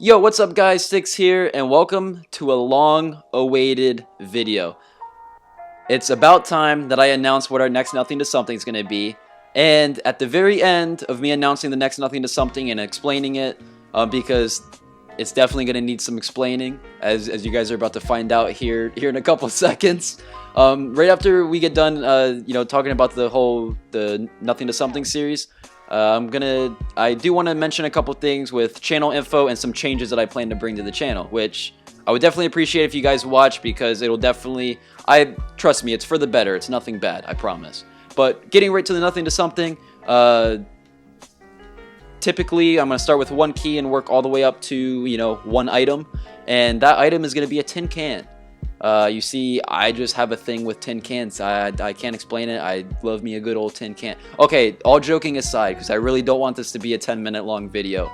Yo, what's up guys, Six here, and welcome to a long-awaited video. It's about time that I announce what our next Nothing to Something is going to be, and at the very end of me announcing the next Nothing to Something and explaining it, because it's definitely going to need some explaining, as you guys are about to find out here in a couple seconds. Right after we get done, talking about the Nothing to Something series, I do want to mention a couple things with channel info and some changes that I plan to bring to the channel, which I would definitely appreciate if you guys watch, because it'll definitely, trust me, it's for the better. It's nothing bad, I promise. But getting right to the Nothing to Something, typically I'm going to start with one key and work all the way up to, one item, and that item is going to be a tin can. You see, I just have a thing with tin cans. I can't explain it. I love me a good old tin can. Okay, all joking aside, because I really don't want this to be a 10-minute long video.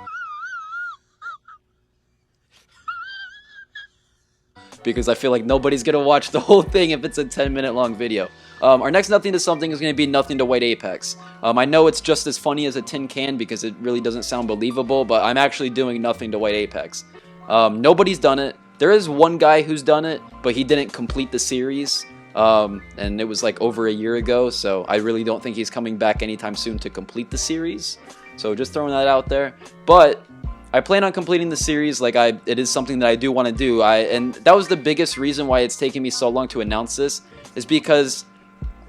Because I feel like nobody's going to watch the whole thing if it's a 10-minute long video. Our next Nothing to Something is going to be Nothing to White Apex. I know it's just as funny as a tin can because it really doesn't sound believable, but I'm actually doing Nothing to White Apex. Nobody's done it. There is one guy who's done it, but he didn't complete the series, and it was like over a year ago, so I really don't think he's coming back anytime soon to complete the series. So just throwing that out there. But I plan on completing the series. It is something that I do want to do. And that was the biggest reason why it's taken me so long to announce this, is because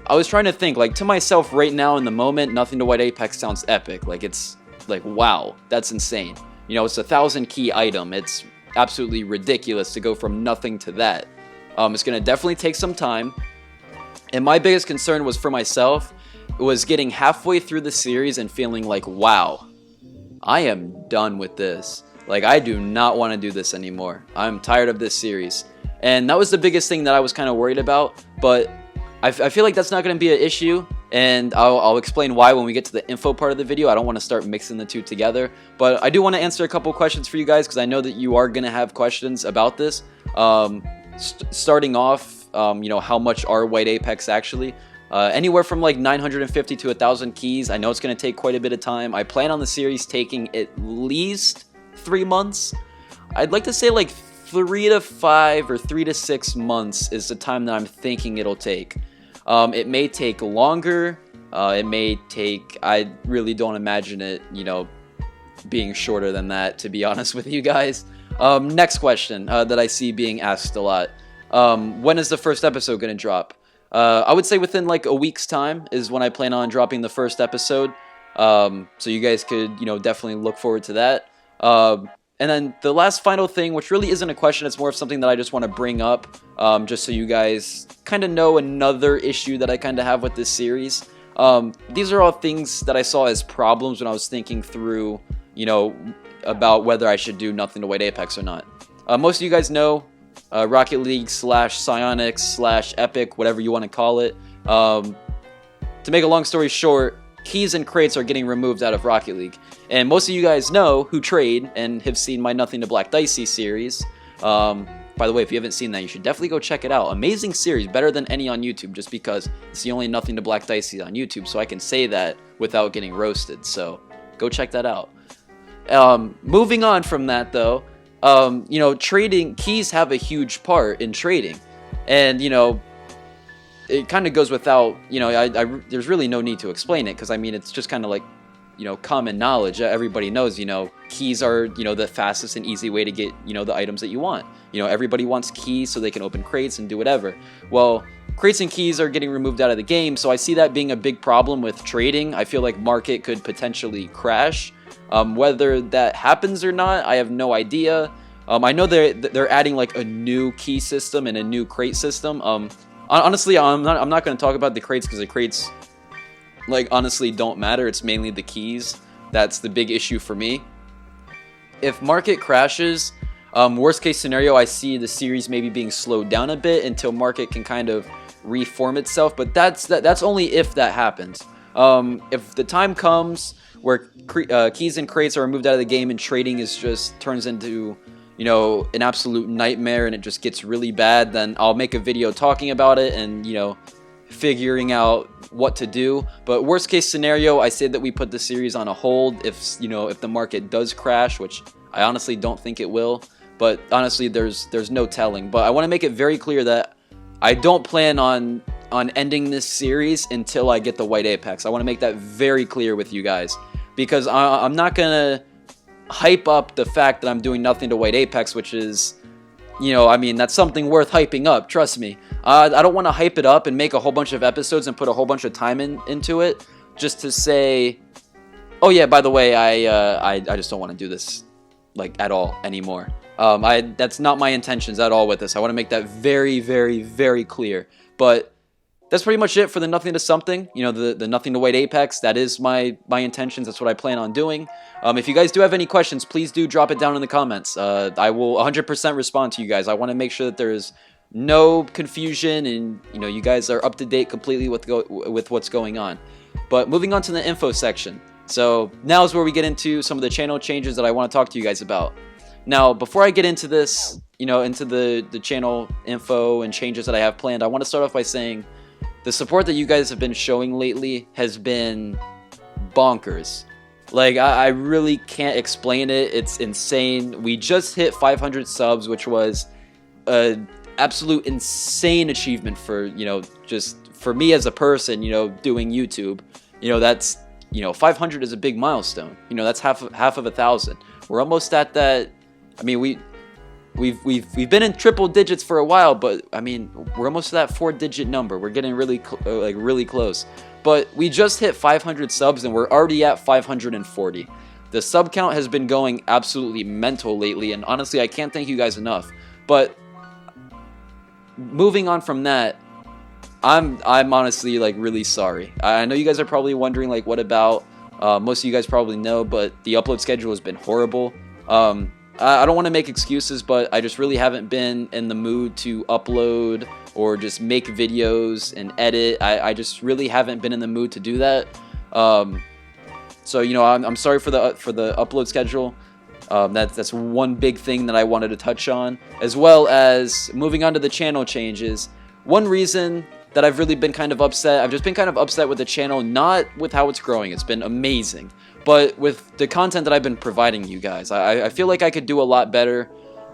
I was trying to think, to myself right now in the moment, Nothing to White Apex sounds epic. It's like, wow, that's insane. It's a 1,000 key item. It's absolutely ridiculous to go from nothing to that. It's going to definitely take some time, and my biggest concern was for myself. It was getting halfway through the series and feeling like, wow, I am done with this. I do not want to do this anymore. I'm tired of this series. And that was the biggest thing that I was kind of worried about, but I feel like that's not going to be an issue, and I'll explain why when we get to the info part of the video. I don't want to start mixing the two together, but I do want to answer a couple questions for you guys, because I know that you are going to have questions about this. Starting off, how much are White Apex actually? Anywhere from 950 to 1,000 keys. I know it's going to take quite a bit of time. I plan on the series taking at least 3 months. I'd like to say 3 to 5 or 3 to 6 months is the time that I'm thinking it'll take. It may take longer. It may take, I really don't imagine it, being shorter than that, to be honest with you guys. Next question that I see being asked a lot. When is the first episode going to drop? I would say within a week's time is when I plan on dropping the first episode. So you guys could, definitely look forward to that. And then the last final thing, which really isn't a question, it's more of something that I just want to bring up, just so you guys kind of know another issue that I kind of have with this series. These are all things that I saw as problems when I was thinking through, about whether I should do Nothing to White Apex or not. Most of you guys know Rocket League / Psyonix / Epic, whatever you want to call it. To make a long story short, keys and crates are getting removed out of Rocket League. And most of you guys know who trade and have seen my Nothing to Black Dicey series. By the way, if you haven't seen that, you should definitely go check it out. Amazing series, better than any on YouTube, just because it's the only Nothing to Black Dicey on YouTube, so I can say that without getting roasted. So go check that out. Moving on from that though, trading, keys have a huge part in trading. And, it kind of goes without, there's really no need to explain it, because I mean, it's just kind of common knowledge. Everybody knows, keys are, the fastest and easy way to get, the items that you want. Everybody wants keys so they can open crates and do whatever. Well, crates and keys are getting removed out of the game, so I see that being a big problem with trading. I feel like market could potentially crash. Whether that happens or not, I have no idea. I know they're adding a new key system and a new crate system. Honestly, I'm not going to talk about the crates, because the crates honestly don't matter. It's mainly the keys that's the big issue for me. If market crashes, worst case scenario, I see the series maybe being slowed down a bit until market can kind of reform itself, but that's only if that happens. If the time comes where keys and crates are removed out of the game and trading turns into an absolute nightmare and it just gets really bad, then I'll make a video talking about it and figuring out what to do. But worst case scenario, I say that we put the series on a hold if the market does crash, which I honestly don't think it will, but honestly, there's no telling. But I want to make it very clear that I don't plan on ending this series until I get the white apex. I want to make that very clear with you guys, because I'm not gonna hype up the fact that I'm doing nothing to white apex, which is, you know, I mean, that's something worth hyping up, trust me. I don't want to hype it up and make a whole bunch of episodes and put a whole bunch of time into it just to say, oh yeah, by the way, I just don't want to do this like at all anymore. That's not my intentions at all with this. I want to make that very, very, very clear. But that's pretty much it for the nothing to something. You know, the nothing to white apex. That is my intentions. That's what I plan on doing. If you guys do have any questions, please do drop it down in the comments. I will 100% respond to you guys. I want to make sure that there is no confusion, and you know, you guys are up to date completely with what's going on. But moving on to the info section. So now is where we get into some of the channel changes that I want to talk to you guys about. Now, before I get into this, you know, into the channel info and changes that I have planned, I want to start off by saying the support that you guys have been showing lately has been bonkers. Like, I really can't explain it. It's insane. We just hit 500 subs, which was an absolute insane achievement for, you know, just for me as a person, you know, doing YouTube. You know, that's, you know, 500 is a big milestone. You know, that's half of 1,000. We're almost at that. I mean, we've been in triple digits for a while, but I mean, we're almost to that 4-digit number. We're getting really really close. But we just hit 500 subs and we're already at 540. The sub count has been going absolutely mental lately, and honestly, I can't thank you guys enough. But moving on from that, I'm honestly like really sorry. I know you guys are probably wondering like, what about? Most of you guys probably know, but the upload schedule has been horrible. I don't want to make excuses, but I just really haven't been in the mood to upload or just make videos and edit. I just really haven't been in the mood to do that. So you know, I'm sorry for the upload schedule. That's one big thing that I wanted to touch on, as well as moving on to the channel changes. One reason that I've really been kind of upset, I've just been kind of upset with the channel, not with how it's growing. It's been amazing, but with the content that I've been providing you guys. I feel like I could do a lot better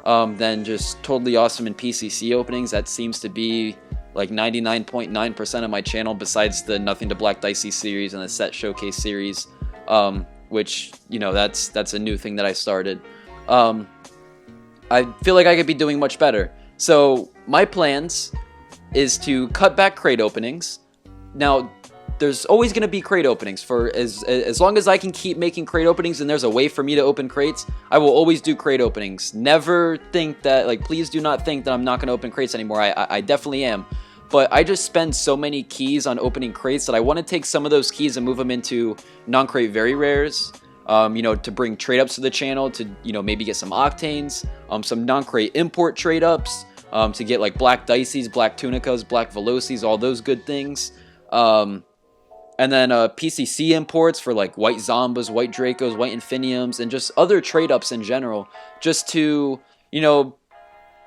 than just totally awesome in PCC openings. That seems to be like 99.9% of my channel, besides the Nothing to Black Dicey series and the Set Showcase series, which, you know, that's a new thing that I started. I feel like I could be doing much better. So my plans is to cut back crate openings. Now, there's always going to be crate openings for as long as I can keep making crate openings and there's a way for me to open crates. I will always do crate openings. Never think that, like, please do not think that I'm not going to open crates anymore. I definitely am. But I just spend so many keys on opening crates that I want to take some of those keys and move them into non-crate very rares. You know, to bring trade ups to the channel, to, you know, maybe get some octanes, some non-crate import trade ups, to get like black Diceys, black Tunicas, black Velocities, all those good things. And then PCC imports for like white Zombas, white Dracos, white Infiniums, and just other trade-ups in general, just to, you know,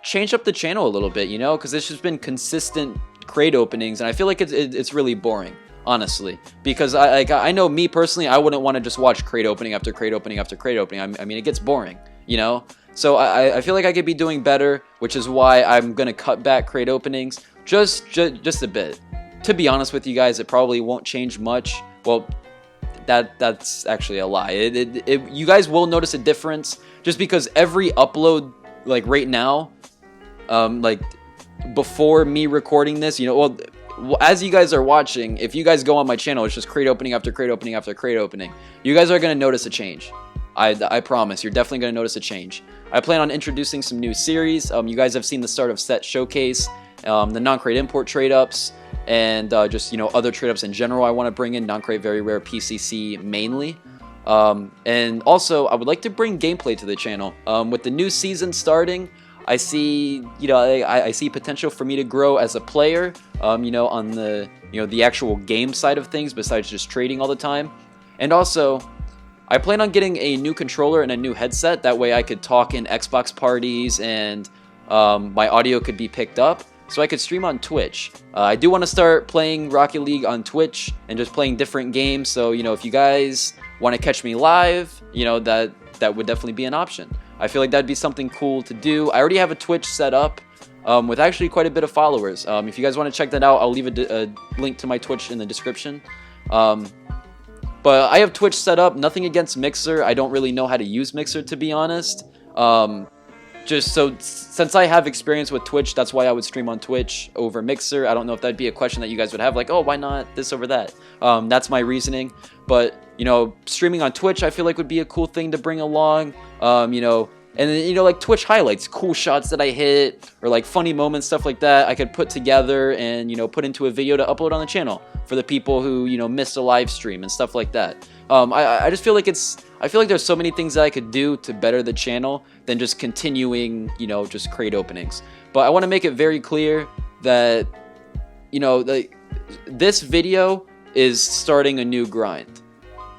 change up the channel a little bit, you know, because it's just been consistent crate openings, and I feel like it's really boring, honestly, because I know me personally, I wouldn't want to just watch crate opening after crate opening after crate opening. I mean, it gets boring, you know? So I feel like I could be doing better, which is why I'm going to cut back crate openings just a bit. To be honest with you guys, it probably won't change much. Well, that's actually a lie. You guys will notice a difference just because every upload, like right now, like before me recording this, you know, well, as you guys are watching, if you guys go on my channel, it's just crate opening after crate opening after crate opening. You guys are going to notice a change. I promise. You're definitely going to notice a change. I plan on introducing some new series. You guys have seen the start of Set Showcase, the non-crate import trade-ups, and just, you know, other trade-ups in general I want to bring in, non-crate very rare PCC mainly. And also, I would like to bring gameplay to the channel. With the new season starting, I see, you know, I see potential for me to grow as a player, you know, on the, you know, the actual game side of things besides just trading all the time. And also, I plan on getting a new controller and a new headset. That way I could talk in Xbox parties and my audio could be picked up, so I could stream on Twitch. I do want to start playing Rocket League on Twitch and just playing different games. So, you know, if you guys want to catch me live, you know, that that would definitely be an option. I feel like that'd be something cool to do. I already have a Twitch set up with actually quite a bit of followers. If you guys want to check that out, I'll leave a link to my Twitch in the description. But I have Twitch set up. Nothing against Mixer. I don't really know how to use Mixer, to be honest. Just so, since I have experience with Twitch, that's why I would stream on Twitch over Mixer. I don't know if that'd be a question that you guys would have, like, oh, why not this over that? That's my reasoning. But, you know, streaming on Twitch, I feel like would be a cool thing to bring along. You know, and then, you know, like Twitch highlights, cool shots that I hit, or like funny moments, stuff like that, I could put together and, you know, put into a video to upload on the channel for the people who, you know, missed a live stream and stuff like that. I just feel like I feel like there's so many things that I could do to better the channel than just continuing, you know, just crate openings. But I want to make it very clear that, you know, this video is starting a new grind.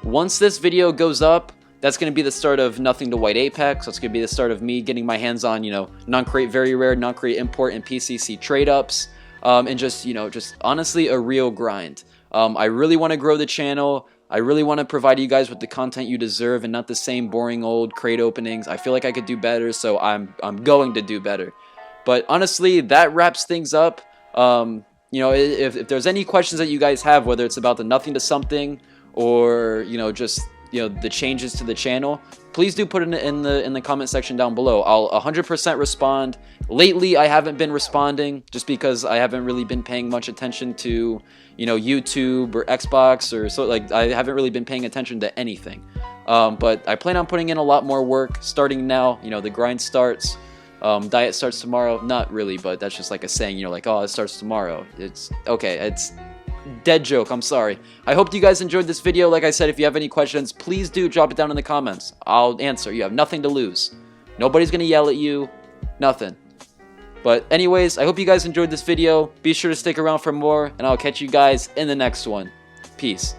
Once this video goes up, that's going to be the start of Nothing to White Apex. That's going to be the start of me getting my hands on, you know, non-crate very rare, non-crate import, and PCC trade-ups. And just, you know, just honestly a real grind. I really want to grow the channel. I really want to provide you guys with the content you deserve and not the same boring old crate openings. I feel like I could do better, so I'm going to do better. But honestly, that wraps things up. You know, if there's any questions that you guys have, whether it's about the Nothing to Something or, you know, just, you know, the changes to the channel, please do put it in the comment section down below. I'll 100% respond. Lately, I haven't been responding just because I haven't really been paying much attention to, you know, YouTube or Xbox, or so, like, I haven't really been paying attention to anything. But I plan on putting in a lot more work starting now. You know, the grind starts. Diet starts tomorrow. Not really, but that's just like a saying, you know, like, oh, it starts tomorrow. It's okay. It's dead joke. I'm sorry. I hope you guys enjoyed this video. Like I said, if you have any questions, please do drop it down in the comments. I'll answer. You have nothing to lose. Nobody's gonna yell at you. Nothing. But anyways, I hope you guys enjoyed this video. Be sure to stick around for more, and I'll catch you guys in the next one. Peace.